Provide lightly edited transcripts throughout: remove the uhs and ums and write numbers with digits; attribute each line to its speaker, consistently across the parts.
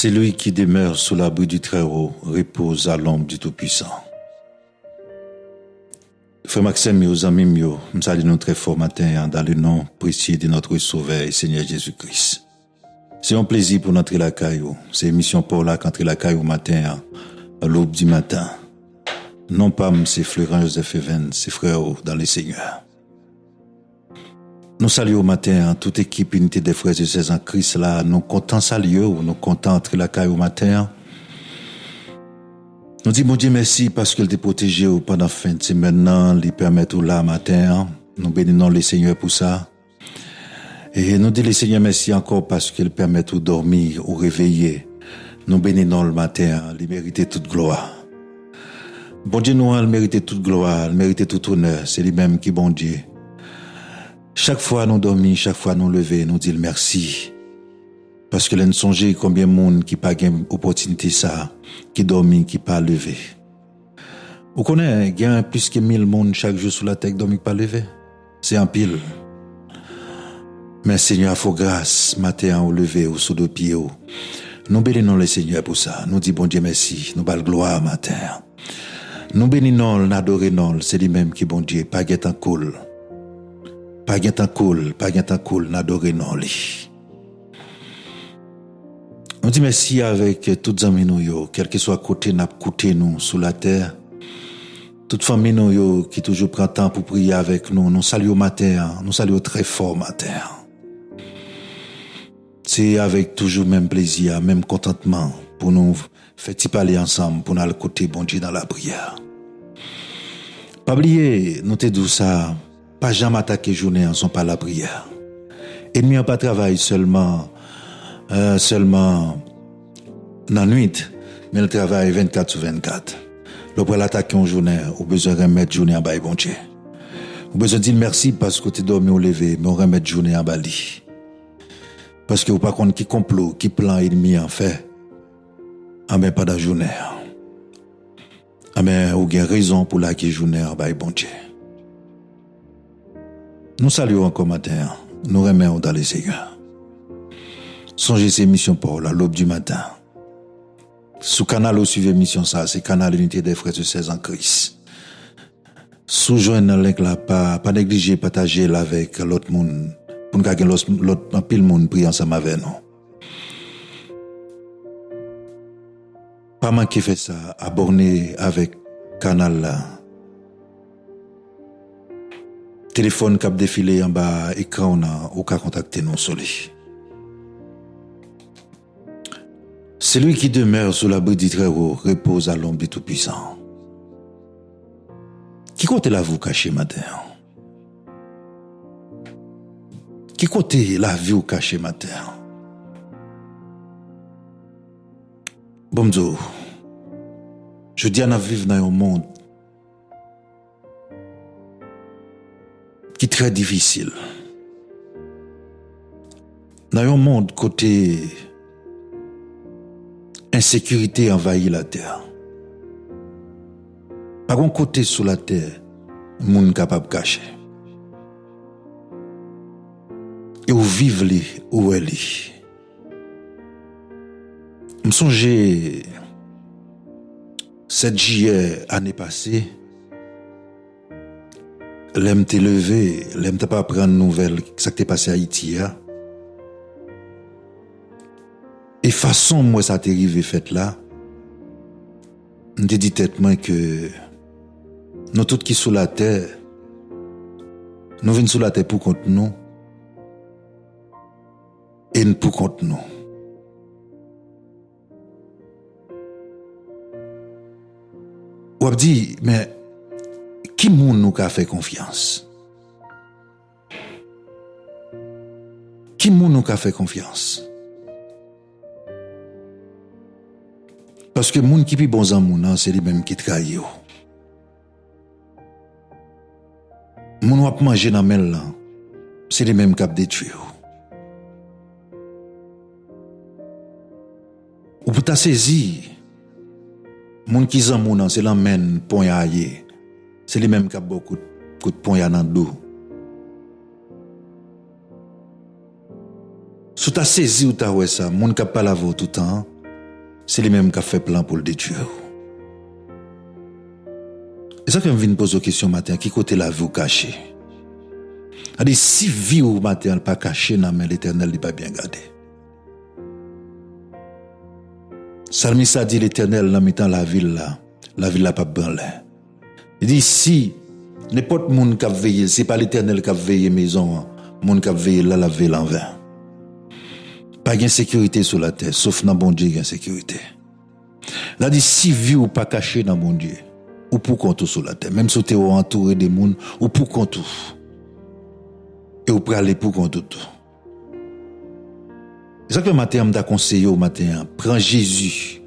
Speaker 1: Celui qui demeure sous l'abri du Très-Haut repose à l'ombre du Tout-Puissant. Frère Maxime et aux amis, nous saluons très fort matin dans le nom précieux de notre Sauveur et Seigneur Jésus-Christ. C'est un plaisir pour notre la caillou. C'est émission pour la qu'entrer la caillou matin à l'aube du matin. Non pas c'est Florent Joseph Even, c'est frère dans le Seigneur. Nous saluons au matin toute équipe unité des frères et sœurs en Christ là. Nous comptons saluer ou nous comptons entrer la caillou matin. Nous disons, bon Dieu, merci parce qu'il t'a protégé pendant la fin de semaine, il permet tout là matin. Nous bénissons le Seigneur pour ça. Et nous disons le Seigneur merci encore parce qu'il permet tout dormir ou réveiller. Nous bénissons le matin, il mérite toute gloire. Bon Dieu, nous, il mérite toute gloire, il mérite tout honneur. C'est lui-même qui bon Dieu. Chaque fois nous dormons, chaque fois nous levons, nous disons merci. Parce que nous songeons combien de monde qui n'a pas eu l'opportunité ça, qui dormit, qui n'a pas levé. Vous connaissez, il y a plus que 1000 monde chaque jour sur la terre qui dorment pas levé. C'est un pile. Mais Seigneur, il faut grâce, matin au lever, au sous de pied. Nous bénissons le Seigneur pour ça. Nous disons bon Dieu merci, nous bal gloire matin. Nous bénissons, nous adorons, c'est lui-même qui bon Dieu, pas guet en cool. Pas guet en cool, nous adorons lui. On dit merci avec toutes amis nous, quel que soit côté n'a côté nous sur la terre. Toute famille nous qui toujours prend temps pour prier avec nous. Nous saluons matin, nous saluons très fort matin. C'est avec toujours même plaisir, même contentement pour nous faire parler ensemble, pour nous aller côté bon Dieu dans la prière. Pas oublier, nous te disons ça, pas jamais attaquer journée en son pas la prière. Ennemi n'a pas travaillé seulement dans la nuit, mais le travail 24 sur 24. Lorsque l'attaque en journée, on a besoin de remettre journée en bas, bon Dieu. On a besoin de dire merci parce que tu es dormi au lever, mais on remet journée en bas. Parce que vous pas compte qui complot, qui plan ennemi en fait. Mais pas dans la journée. Mais vous avez raison pour la qui journée en bas, bon Dieu. Nous saluons encore matin, nous remettons dans les Seigneur. Songez ces missions pour la l'aube du matin. Sous canal où suivez mission ça, c'est canal unité des frères et sœurs en Christ. Sous-joindre link là, pas négliger, partager là avec l'autre monde, pour que l'autre pile monde prie ensemble avec nous. Pas manquer faire ça, abonner avec canal là. Téléphone cap défilé en bas, écran ou qu'à contacter nous sur lui. Celui qui demeure sous l'abri du Très-Haut repose à l'ombre du Tout-Puissant. Qui côté la vous caché matin? Qui côté la vie vous caché matin? Bonjour. Je dis à vivre dans un monde qui est très difficile. Dans un monde côté insécurité envahit la terre. Par un côté sur la terre, monde capable de cacher. Et où vivent les, où elle est. Je songe 7 juillet année passée, l'aime t'est levé, l'aime t'as pas prendre nouvelle, ça qui t'est passé à Haïti. Et façon moi ça t'est arrivé fait là, je te dis tête-moi que nous tous qui sous la terre, nous venons sous la terre pour contre nous et pour contre nous. Ou a dit mais qui moun nous a fait confiance? Qui moun nous a fait confiance? Parce que moun qui pi bon en moun, c'est lui même qui trahit. Moun wap manger dans mel là, c'est lui même qui a détruit. Ou pour ta saisi, moun qui zan moun, c'est l'amène pon ya aye. C'est lui même qui a beaucoup de pon ya dans dos. Sous ta saisi ou ta ouais ça, moun qui a pas lavé tout le temps, c'est lui-même qui a fait plan pour le détruire. Et ça que je viens de poser une question matin, qui côté la vie ou cachée? C'est-à-dire, si vie ou matin pas cachée dans l'Éternel, il n'est pas bien gardé. Salmiste a dit l'Éternel dans mi-temps la ville là pas branlé. Il dit si n'importe monde qui a veillé, c'est pas l'Éternel qui a veillé maison, monde qui a veillé là la veille en vain. Pas de sécurité sur la terre, sauf dans bon Dieu il y a sécurité. Là dit si vie ou pas caché dans bon Dieu, ou pour compte sur la terre, même si tu es entouré des monde, ou pour compte et ou pour aller pour compte tout. C'est ça que le matin m'a conseillé au matin, prends Jésus.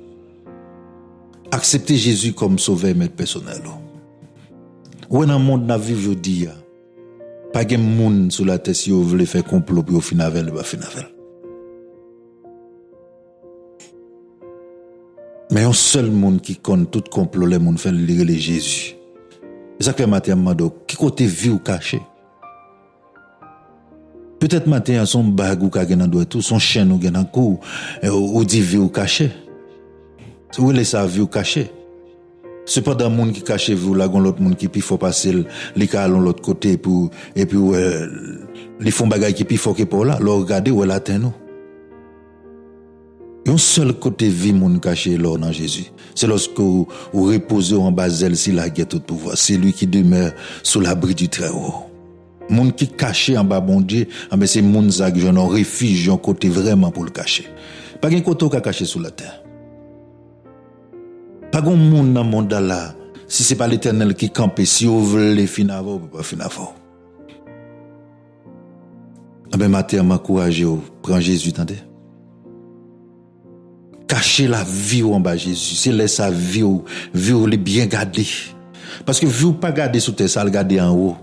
Speaker 1: Acceptez Jésus comme sauveur maître personnel. Ou dans le monde n'a vivre aujourd'hui, pas de monde sur la terre si vous voulez faire complot pour finir avec le finir avec. Mais un seul monde qui compte tout complot les monde fait lire les Jésus. C'est ça que le matin m'a dit, qui côté vie ou caché? Peut-être matin son bag ou ka gen dans tout, son chaîne ou gen dans cou, ou dit vie ou caché. C'est où les ça vie ou caché. C'est pas dans monde qui cache vous là gon l'autre monde qui puis faut passer les cas l'autre côté pour et puis les font bagay qui puis faut que pour là, leur regarder où elle atteint nous. Un seul côté vie monde caché là dans Jésus. C'est lorsque vous reposez en bas elle si la guette tout pouvoir, c'est lui qui demeure sous l'abri du Très-Haut. Moun qui caché en bas bon Dieu, mais c'est moun zag j'en un refuge un côté vraiment pour le cacher. Pas un côté qui caché sous la terre. Pas un monde dans le monde là, si c'est pas l'Éternel qui campe, si vous voulez finir avant, vous pas finir avant. Ben matin m'encourager, prends Jésus tendez. Cacher la vie en bas Jésus, c'est laisser sa vie ou les bien garder. Parce que vie ou pas garder sous terre, ça le garder en haut.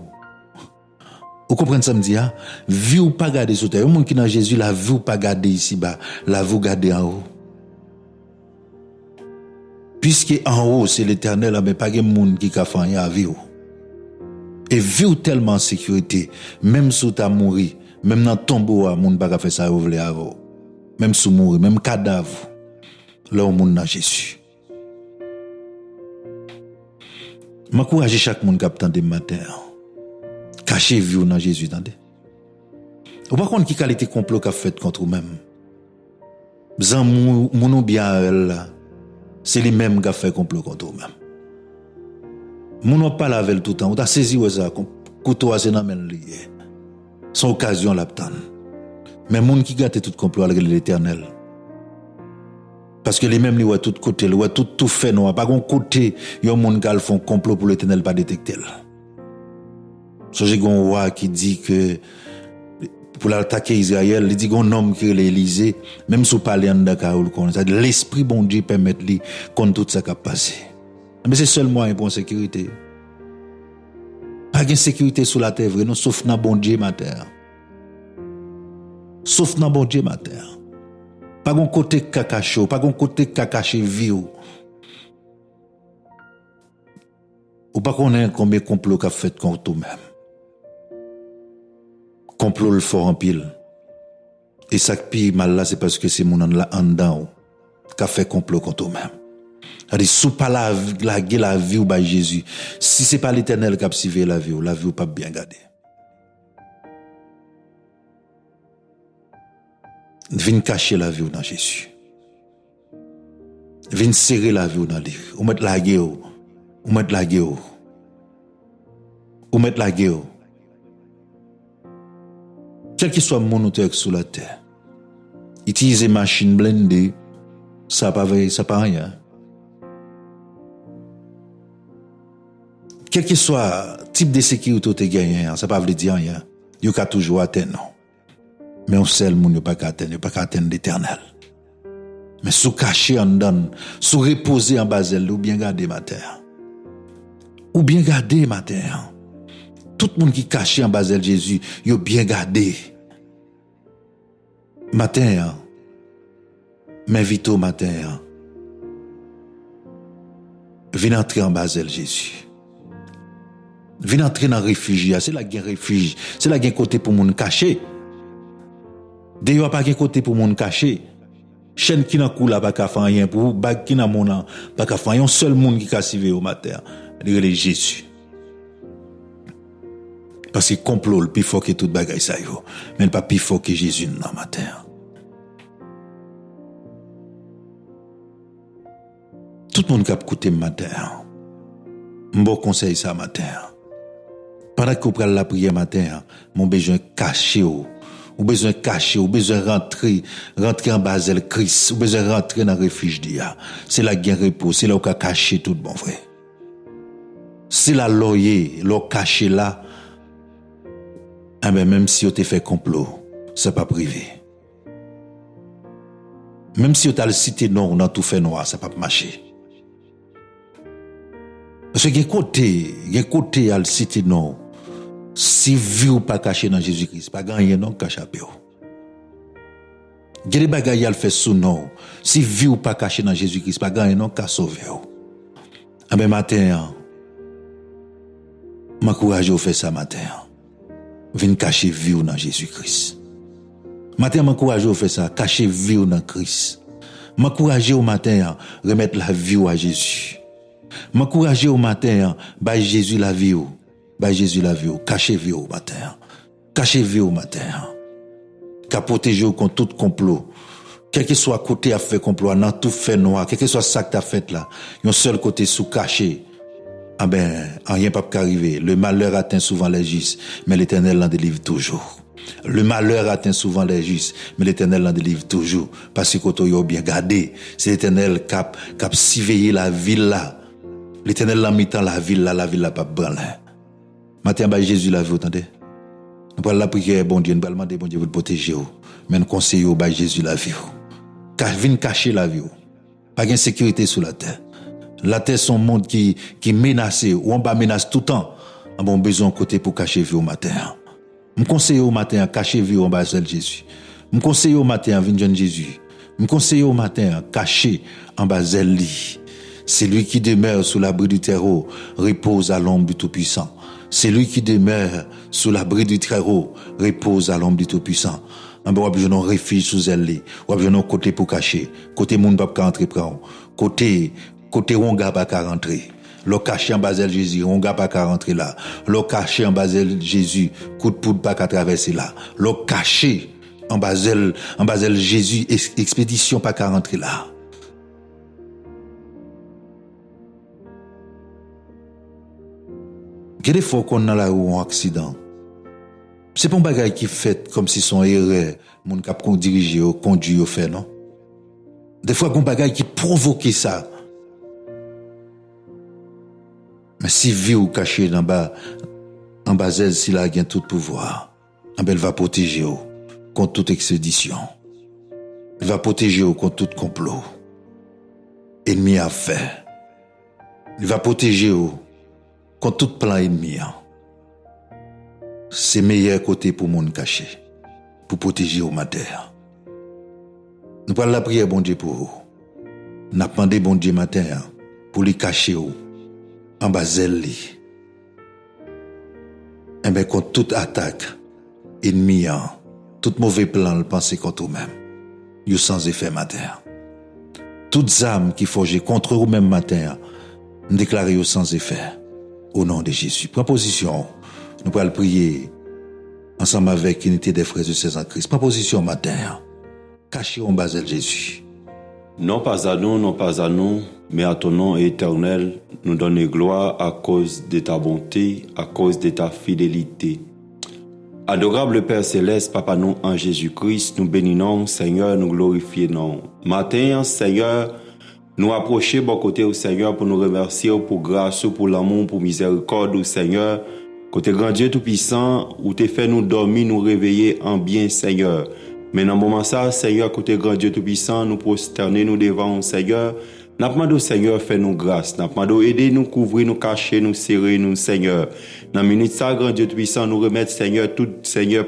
Speaker 1: Vous comprenez ça me dit hein? Vie ou pas garder sous terre. Un monde qui dans Jésus, la vie ou pas garder ici bas, la vie ou garder en haut. Puisque en haut c'est l'Éternel, mais pas de monde qui a fait rien à vivre. Et vivre tellement en sécurité, même si tu as mouru, même dans le tombeau, monde pas faire ça vous voulez avant. Même sous mourir, même cadavre. Là au monde dans Jésus. M'encourager chaque monde qui attend des matins. Cacher vie dans Jésus, attendez. Ou pas contre qui qualité complot qu'a fait contre vous-même. Zan moun bien là. C'est les mêmes qui a fait complot contre vous-même. Moun pas la veille tout le temps. On t'a saisi ça couteau c'est dans men lié. Son occasion l'abtan. Mais moun qui gâte tout complot avec l'Éternel. Parce que les mêmes li tout côté, li tout fait noir, pas gon côté, yon moun qui font complot pour l'Éternel pas détecter. So j'ai gon roi qui dit que pour l'attaquer Israël, il dit gon homme qui est l'Élysée, même sous parler en Dakar ou le l'esprit bon Dieu permet lui contre tout ça qui a passé. Mais c'est seul moyen pour sécurité. Pas de sécurité sur la terre, non, sauf dans bon Dieu ma terre. Sauf dans bon Dieu ma terre. Pas gon côté kakacho, pas gon côté kakaché vie ou pas connaître combien complot qu'a fait contre toi-même. Complot le fort en pile. Et ça qui mal là, c'est parce que c'est mon là en dedans qui a fait complot contre toi-même. C'est-à-dire, sous pas la vie ou by Jésus. Si c'est pas l'Éternel qui a sauvé la vie ou pas bien gardée. Viens cacher la vie dans Jésus. Viens serrer la vie dans lui. Ou mettre la guerre. Ou mettre la guerre. Ou mettre la guerre. Quel que soit mon auteur sur la terre, utiliser machine blindée, ça pas rien. Quel que soit type de sécurité que tu gagnes, ça pas veut dire rien. Tu peux toujours atteindre. Mais on seul moun yo pas atteindre l'Éternel. Mais sous caché en dedans, sous reposer en bas ou bien garder ma terre. Ou bien garder ma terre. Tout le monde qui caché en bas de Jésus, yo bien gardé. Matin, m'invite au matin. Viens entrer en bas de Jésus. Viens entrer dans le refuge. C'est la guerre refuge. C'est la guerre côté pour moun caché. D'ailleurs, pas de côté pour moun caché. chaîne qui n'a coula pas qu'à faire rien pour bag qui n'a mon pas qu'à faire un seul monde qui a suivi au matin. C'est Jésus. Parce que complot le plus fort que tout bagaille ça yo, mais pas plus fort que Jésus dans matin. Tout le monde qui a écouté matin. Bon conseil ça matin. Pendant que vous prenez la prière matin, mon besoin caché ou besoin caché, ou besoin rentrer en basel Christ, ou besoin rentrer dans le refuge d'Ia. C'est la guerre repos, c'est là où vous caché tout bon vrai. C'est la loyer, l'eau caché là. Ah ben même si vous te fait complot, c'est pas privé. Même si vous avez le cité noir dans tout fait noir, ça pas marcher. Parce que il y a côté à le cité noir. Si vous pas caché dans Jésus-Christ, pas gagner non caché. Il y a des bagailles à le faire sous nous. Si vous pas caché dans Jésus-Christ, pas gagner non qu'à sauver. Ah ben matin, m'encourage à faire ça matin. Venez cacher vie dans Jésus-Christ. Matin, m'encourage à faire ça, cacher vie dans Christ. M'encourage au matin, remettre la vie à Jésus. M'encourage au matin, bah Jésus la vie. Bah Jésus la vie, cacher vie au matin. Cacher vie au matin. Qu'a protéger contre tout complot. Quel que soit côté à fait complot, dans tout fait noir, quel que soit ça que t'as fait là, un seul côté sous caché. Ah ben, rien pas arriver. Le malheur atteint souvent les justes, mais l'Éternel l'en délivre toujours. Le malheur atteint souvent les justes, mais l'Éternel l'en délivre toujours. Parce que quand on a bien gardé, c'est l'Éternel cap surveiller la ville là. L'Éternel l'a mis dans la ville là pas branler. Matin, bah Jésus l'a vu, attendez. Nous parlons la prière, bon Dieu, nous parlons demander bon Dieu pour le protéger. Mais nous conseillons, bah Jésus l'a vu. Viens cacher la vie. Pas de sécurité sur la terre. La terre, c'est un monde qui menacé, ou on va menace tout le temps. On a besoin de côté pour cacher vie au matin. Je conseille au matin, cacher vie en bas de Jésus. Je conseille au matin, venir de Jésus. Je conseille au matin, cacher en bas de lui. C'est lui qui demeure sous l'abri du terreau, repose à l'ombre du Tout-Puissant. C'est lui qui demeure sous l'abri du Très-Haut, repose à l'ombre du Tout-Puissant. On a besoin d'un refuge sous elle. On a besoin d'un côté pour cacher. Côté moun pas rentrer prendre. Côté on gars pas rentrer. Le caché en bas de Jésus, on gars pas rentrer là. Le caché en bas de Jésus, coup de poudre pas traverser là. Le caché en bas de Jésus, expédition pas rentrer là. Quel est fois qu'on a là où un accident? C'est pas un bagage qui fait comme si son erreur, mon cap qu'on dirige ou conduit ou fait, non? Des fois, un bagage qui provoque ça. Mais si vie ou caché en bas elle, s'il a gain tout pouvoir, elle va protéger ou contre toute expédition. Elle va protéger ou contre tout complot. Ennemi à faire. Elle va protéger ou contre tout plan ennemi. C'est meilleur côté pour monde caché, pour protéger au matin. Nous parlons la prière bon Dieu pour vous. Nous demandons bon Dieu matin pour lui cacher en bas lui. Et bien contre toute attaque ennemi, tout mauvais plan le penser contre vous-même, vous sans effet matin. Toutes âmes qui forgent contre vous-même matin, nous déclarons sans effet. Au nom de Jésus. Prends position. Nous allons prier ensemble avec l'unité des frères et sœurs en Christ. Prends position matin. Cachez en bas de Jésus.
Speaker 2: Non pas à nous, mais à ton nom éternel, nous donner gloire à cause de ta bonté, à cause de ta fidélité. Adorable Père Céleste, Papa nous en Jésus-Christ, nous bénissons, Seigneur, nous glorifions. Matin, Seigneur, nous approcher bon côté au Seigneur pour nous remercier pour grâce, pour l'amour, pour miséricorde au Seigneur. Côté grand Dieu tout-puissant, où t'es fait nous dormir, nous réveiller en bien, Seigneur. Mais dans le moment ça, Seigneur, côté grand Dieu tout-puissant, nous prosterner nous devant, Seigneur. N'a pas demandé au Seigneur, fais-nous grâce. N'a pas demandé aider nous, couvrir nous, cacher nous, serrer nous, Seigneur. Dans la minute ça, grand Dieu tout-puissant, nous remettre, Seigneur, tout, Seigneur,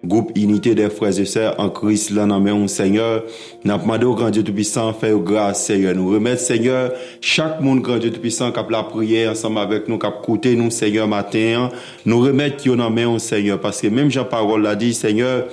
Speaker 2: groupe unité des frères et sœurs en Christ, là, dans main, Seigneur. N'a pas demandé au grand Dieu tout-puissant, fais grâce, Seigneur. Nous remettre, Seigneur, chaque monde, grand Dieu tout-puissant, qui a la prière ensemble avec nous, qui a écouté nous, Seigneur, matin. Nous remettre, qui dans main, Seigneur. Parce que même Jean-Parole l'a dit, Seigneur,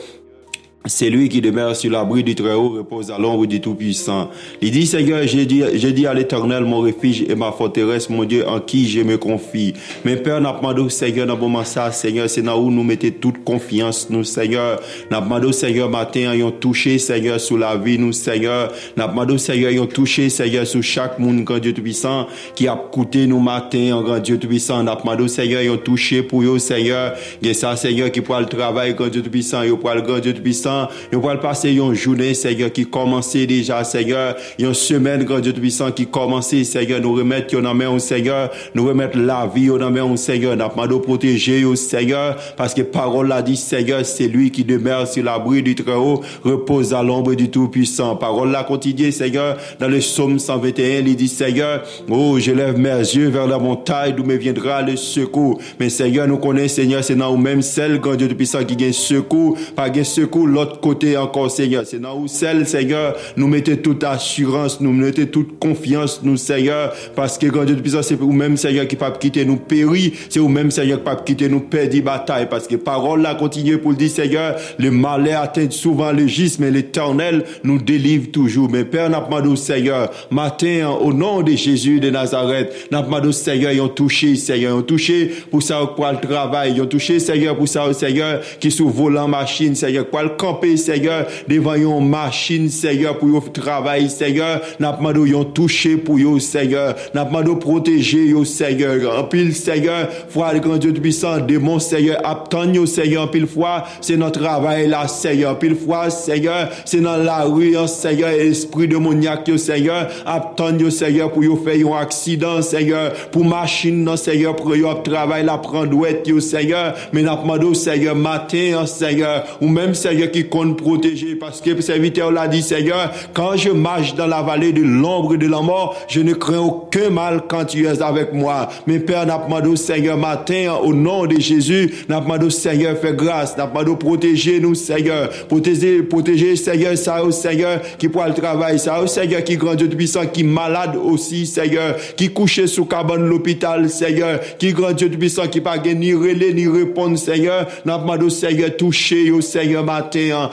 Speaker 2: C'est lui qui demeure sur l'abri du Très-Haut, repose à l'ombre du Tout-Puissant. Il dit, Seigneur, j'ai dit à l'Éternel, mon refuge et ma forteresse, mon Dieu, en qui je me confie. Mais Père, n'a pas demandé, Seigneur, dans le moment ça, Seigneur, c'est là où nous mettons toute confiance, nous, Seigneur. N'a pas demandé, Seigneur, matin, ils ont touché, Seigneur, sous la vie, nous, Seigneur. N'a pas demandé, Seigneur, ils ont touché, Seigneur, sous chaque monde, grand Dieu Tout-Puissant, qui a coûté nous matin, grand Dieu Tout-Puissant. N'a pas demandé, Seigneur, ils ont touché pour eux, Seigneur. Et ça, Seigneur, qui pourra le travail, grand Dieu Tout-Puissant, ils pourra le grand Dieu Tout-Puissant. Nous allons passer une journée, Seigneur, qui commençait déjà, Seigneur. Une semaine, grand Dieu Tout-Puissant, qui commençait, Seigneur. Nous remettre en main au Seigneur. Nous remettre la vie en main au Seigneur. Nous demandons de protéger au Seigneur. Parce que parole l'a dit, Seigneur, c'est lui qui demeure sur l'abri du Très-Haut, repose à l'ombre du Tout-Puissant. Parole l'a continue, Seigneur. Dans le psaume 121, il dit, Seigneur, oh, je lève mes yeux vers la montagne d'où me viendra le secours. Mais Seigneur, nous connaissons, Seigneur, c'est dans nous-mêmes, celle, grand Dieu Tout-Puissant, qui gagne secours. Pas gagne secours, l'autre côté encore, Seigneur. C'est dans où celle, Seigneur, nous mettez toute assurance, nous mettez toute confiance, nous, Seigneur, parce que, grand Dieu Tout-Puissant, c'est vous-même, Seigneur, qui ne peut pas quitter nous périr, c'est vous-même, Seigneur, qui ne peut pas quitter nous perdre bataille, parce que parole là continue pour le dire, Seigneur, le malheur atteint souvent le juste, mais l'Éternel nous délivre toujours. Mais Père, n'a pas demandé, Seigneur, matin, au nom de Jésus de Nazareth, n'a pas demandé, Seigneur, ils ont touché, Seigneur, ils ont touché pour ça, pour le travail, ils ont touché, Seigneur, pour ça, Seigneur, qui sous volant machine, Seigneur, pour le camper, Seigneur, devant une machine, Seigneur, pour le travail, Seigneur, n'a pas demandé, ils ont touché pour eux, Seigneur, n'a pas demandé protéger, eux, Seigneur, en pile, Seigneur, foi, le grand Dieu Tout-Puissant, démon, Seigneur, attendre, Seigneur, en pile fois, c'est notre travail là, Seigneur, pile fois, Seigneur, c'est dans la rue, Seigneur, esprit démoniaque, Seigneur, attendre, Seigneur, pour vous faire un accident, Seigneur, pour machine, Seigneur, pour vous travail là, prendre ouette, Seigneur, mais n'a pas demandé, Seigneur, matin, Seigneur, ou même, Seigneur, qui compte protéger, parce que le serviteur l'a dit, Seigneur, quand je marche dans la vallée de l'ombre de la mort, je ne crains aucun mal quand tu es avec moi. Mais Père, n'a pas demandé, Seigneur, matin, au nom de Jésus, n'a pas demandé, Seigneur, fais grâce, n'a pas demandé, protéger nous, Seigneur, protéger, Seigneur, ça, au Seigneur, qui pourra le travail, ça, au Seigneur, qui grand Dieu Tout-Puissant, qui malade aussi, Seigneur, qui couché sous cabane l'hôpital, Seigneur, qui grand Dieu Tout-Puissant, qui pas ni relais, ni répondre, Seigneur, n'a pas demandé, Seigneur, toucher, au Seigneur, matin,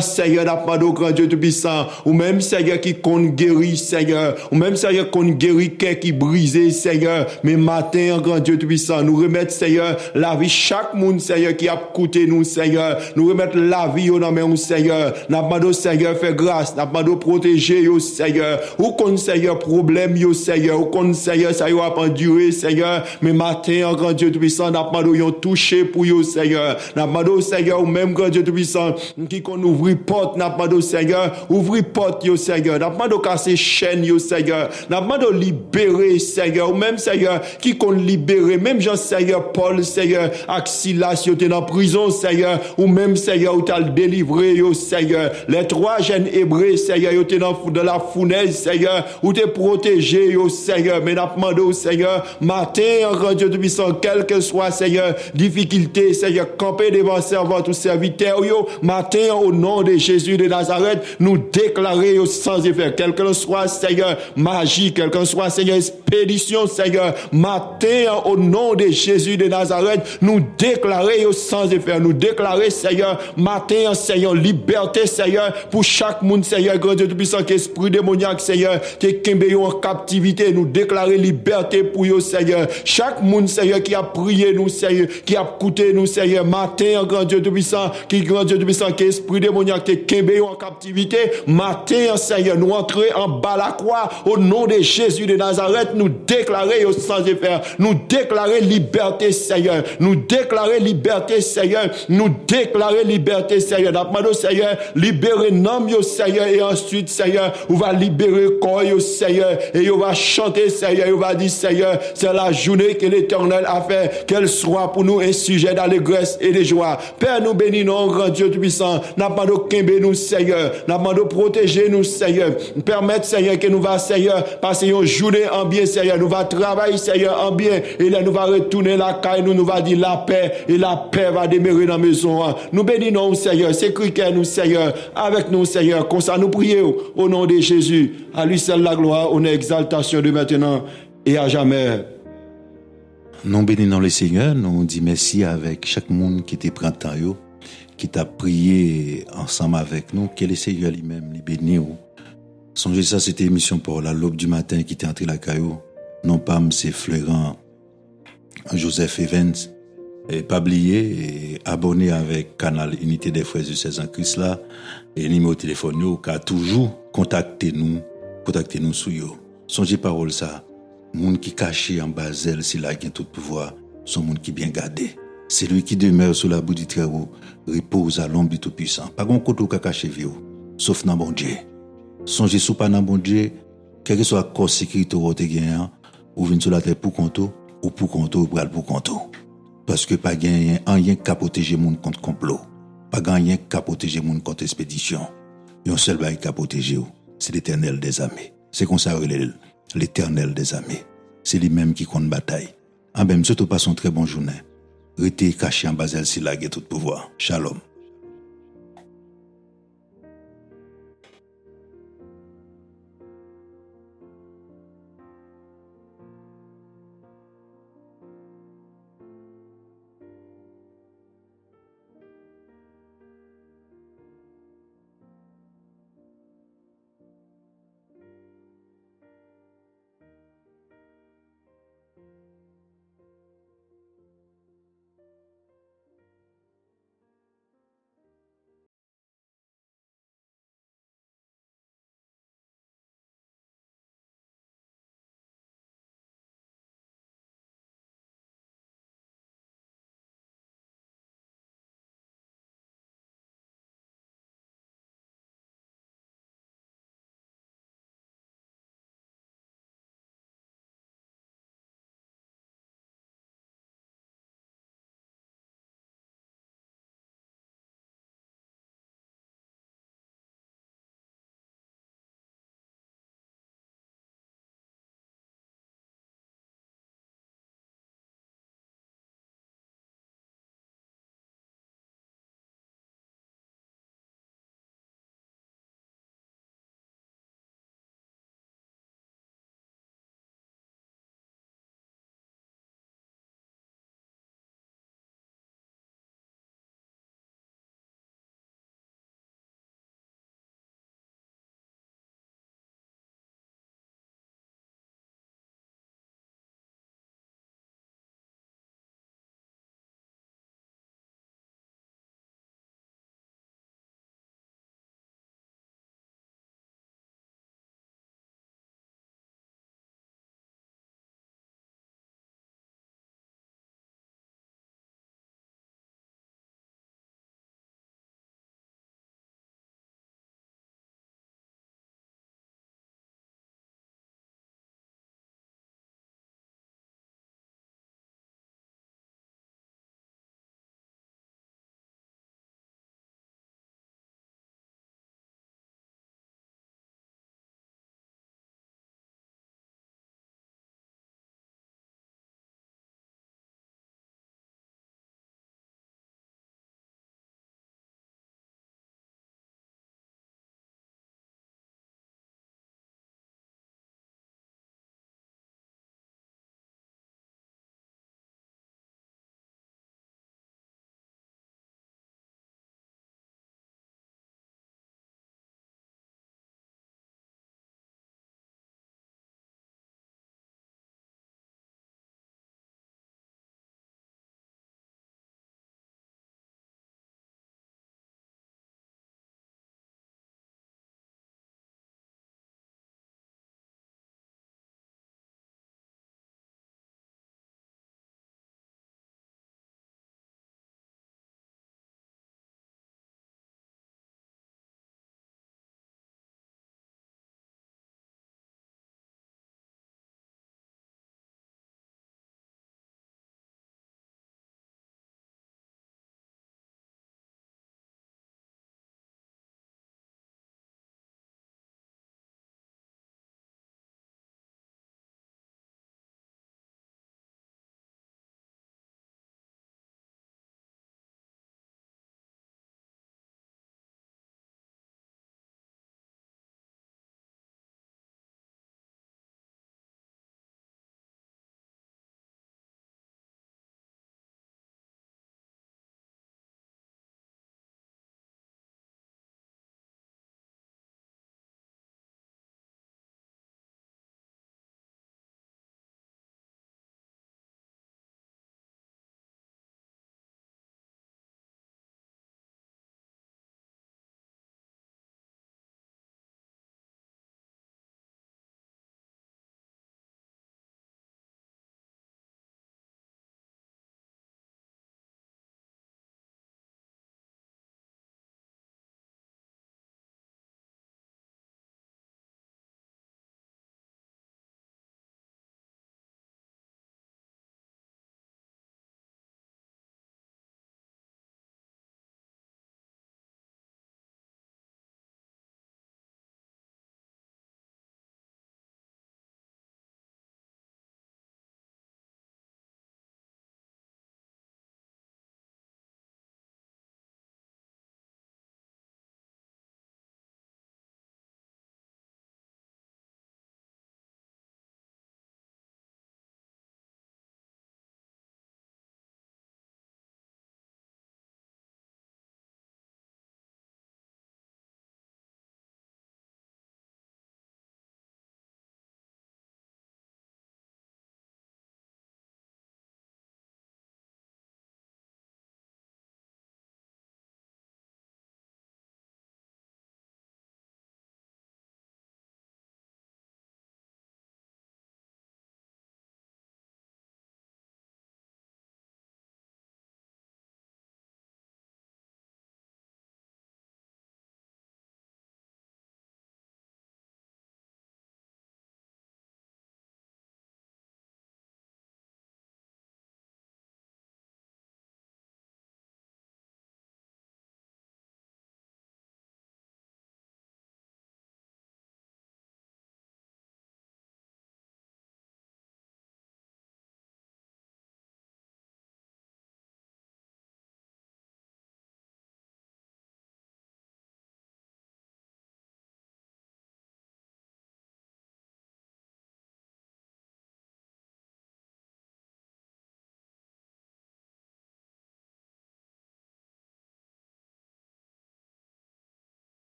Speaker 2: Seigneur, n'a pas demandé, grand Dieu Tout-Puissant, ou même, Seigneur, qui compte guérir, Seigneur, ou même, Seigneur, compte guérir, qui brisé, Seigneur, mais matin, grand Dieu Tout-Puissant, nous remettre, Seigneur, la vie, chaque monde, Seigneur, qui a coûté nous, Seigneur, nous remettre la vie au nom de Seigneur, n'a pas demandé, Seigneur, fais grâce, n'a pas demandé, protéger, au Seigneur, ou qu'on, Seigneur, problème, au Seigneur, ou qu'on, Seigneur, ça y a enduré, Seigneur, mais matin, grand Dieu Tout-Puissant, n'a pas demandé, touché pour vous, Seigneur, n'a pas demandé, Seigneur, ou même, grand Dieu Tout-Puissant, qui qu'on ouvre porte, n'a pas demandé, Seigneur, ouvre porte, yo, Seigneur, n'a pas demandé, casser chaîne, yo, Seigneur, n'a pas demandé, libérer, Seigneur, ou même, Seigneur, qui qu'on libérer, même Jean, Seigneur, Paul, Seigneur, Axilas, yo, t'es dans prison, Seigneur, ou même, Seigneur, ou t'as le délivré, yo, Seigneur, les 3 jeunes hébreux, Seigneur, yo, t'es dans la fournaise, Seigneur, ou t'es protégé, yo, Seigneur, mais n'a pas demandé, Seigneur, matin, grand Dieu Tout-Puissant, quel que soit, Seigneur, difficulté, Seigneur, camper devant servant ou serviteur, yo, matin, au nom de Jésus de Nazareth, nous déclarer, yo, sans effet, quel que soit, Seigneur, magie, quel que soit, Seigneur, expédition, Seigneur, matin, au nom de Jésus de Nazareth, nous déclarer, yo, sans effet, nous déclarer, Seigneur, matin, Seigneur, liberté, Seigneur, pour chaque monde, Seigneur, grand Dieu Tout-Puissant, qu'esprit démoniaque, Seigneur, qui est en captivité, nous déclarer liberté pour yo, Seigneur, chaque monde, Seigneur, qui a prié nous, Seigneur, qui a coûté nous, Seigneur, matin, grand Dieu Tout-Puissant, qui grand Dieu Tout-Puissant, qui esprit démoniaque, qui est en captivité, matin, Seigneur, nous entrer en bas la croix, au nom de Jésus de Nazareth, nous déclarer sans effet, nous déclarer liberté, Seigneur, nous déclarer liberté, Seigneur, nous déclarer liberté, Seigneur, d'apmano, Seigneur, libérer nom, yo, Seigneur, et ensuite, Seigneur, on va libérer corps, yo, Seigneur, et on va chanter, Seigneur, on va dire, Seigneur, c'est la journée que l'Éternel a fait, qu'elle soit pour nous un sujet d'allégresse et de joie. Père, nous bénissons, grand Dieu Tout-Puissant, n'a pas de quimber nous, Seigneur, n'a pas de protéger nous, Seigneur, permettre, Seigneur, que nous va, Seigneur, passer une journée en bien, Seigneur, nous va travailler, Seigneur, en bien, et là, nous va retourner la caille, nous va dire la paix, et la paix va demeurer dans la maison. Nous bénissons, Seigneur, c'est que nous, Seigneur, avec nous, Seigneur, comme ça nous prions, au nom de Jésus, à lui seul la gloire, honneur, exaltation de maintenant et à jamais.
Speaker 1: Nous bénissons le Seigneur, nous disons merci avec chaque monde qui était printemps. qui t'a prié ensemble avec nous, que le Seigneur lui-même lui bénisse. Songez ça, c'était émission pour la l'aube du matin qui était entré la caillou. Non pas c'est Florent Joseph Evans. Et pas oublier, abonner avec Canal Unité des Frères et Sœurs en Christ là, et numéro de téléphone nous, car toujours contactez nous sur yo. Songez parole ça. Moun qui caché en Basel, s'il a gain tout pouvoir, son moun qui bien gardé. C'est lui qui demeure sous la bout du très-haut, repose à l'ombre du Tout-Puissant. Pas gon koto ka caché vieux, sauf dans bon Dieu. Songez sous pas dans bon Dieu, quel que soit corps sécurité ou te gagnant, ou vinn sur la terre pour conto, ou pour conto, ou bral pour conto. Parce que pas gagné rien qu'à protéger moun contre complot. Pas gagné qu'à protéger moun contre expédition. Yon seul bail qu'à protéger ou, c'est l'Éternel des armées. C'est comme ça l'Éternel des armées. C'est lui-même qui compte bataille. En même surtout passe une très bonne journée. Restez caché en Basel si la tout pouvoir. Shalom.